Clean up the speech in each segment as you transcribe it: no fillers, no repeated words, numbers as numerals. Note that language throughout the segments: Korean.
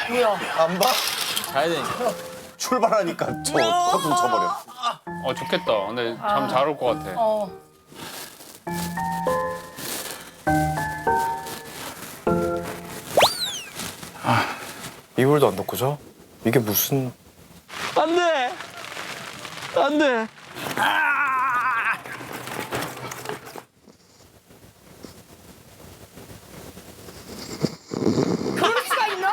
뭐야? 안 봐? 자야 되니까. 출발하니까 저 커튼 쳐버려. 좋겠다. 근데 잠 잘 올 것 같아. 이불도 안 덮고 자? 이게 무슨... 안 돼! 안 돼! 그럴 수가 있나?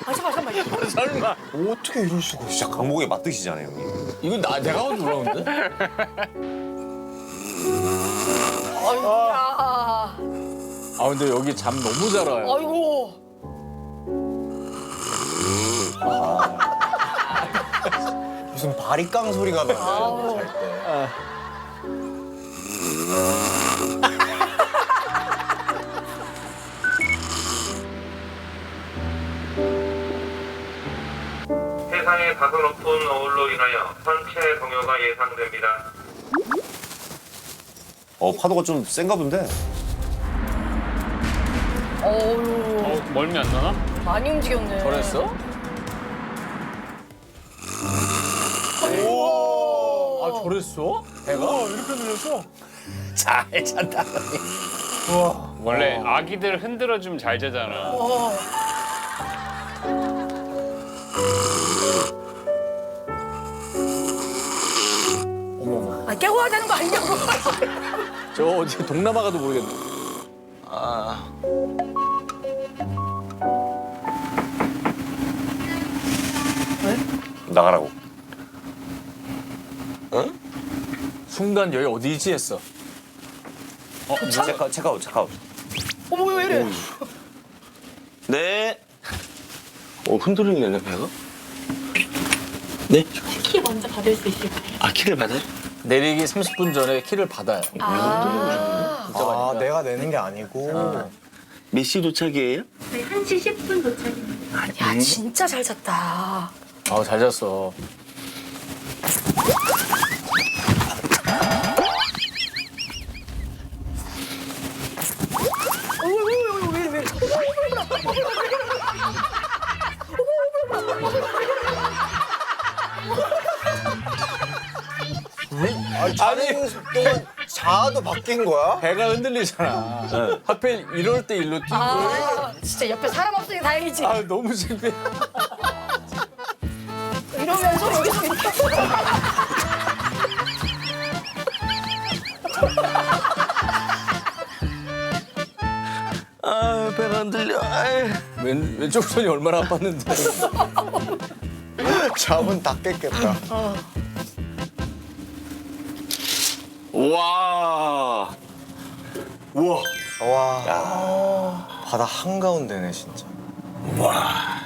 아 잠깐만. 설마. 어떻게 이럴 수가 있어? 진짜 강목에 맞드시잖아요, 형님. 이건 내가 봐도 놀라운데? 아이고야. 아, 근데 여기 잠 너무 잘 와요. 아이고. 무슨 바리깡 소리가 나요, 아우. 잘 때. 해상의 가슴 높은 어울로 인하여 선체 동요가 예상됩니다. 파도가 좀 센가 본데? 어우. 멀미 안 나나? 많이 움직였네. 저랬어? 아, 저랬어? 배가? 이렇게 들렸어? 잘 잔다. 원래 아기들 흔들어주면 잘 자잖아. 아 깨워야 되는 거 아니냐고. 저 어디 동남아 가도 모르겠네. 나가라고. 순간 여기 어디지 했어. 체크아웃. 어머 왜 이래? 네. 흔들리네, 배가? 네? 키 먼저 받을 수 있을까요? 아, 키를 받아요? 내리기 30분 전에 키를 받아요. 아, 내가 내는 게 아니고. 몇 시 도착이에요? 네, 1시 10분 도착입니다. 야 진짜 잘 잤다. 아, 잘 잤어. 왜 이래? 아니, 자는 동안 자아도 바뀐 거야? 배가 흔들리잖아. 하필 이럴 때 일로 뛰고. 아 진짜 옆에 사람 없으니 다행이지. 아, 너무 창피해. 이러면서 여기서 이렇게. 아, 배가 흔들려. 왼쪽 손이 얼마나 아팠는데. 잠은 다 깼겠다. 와. 우와. 와. 바다 한가운데네, 진짜. 와.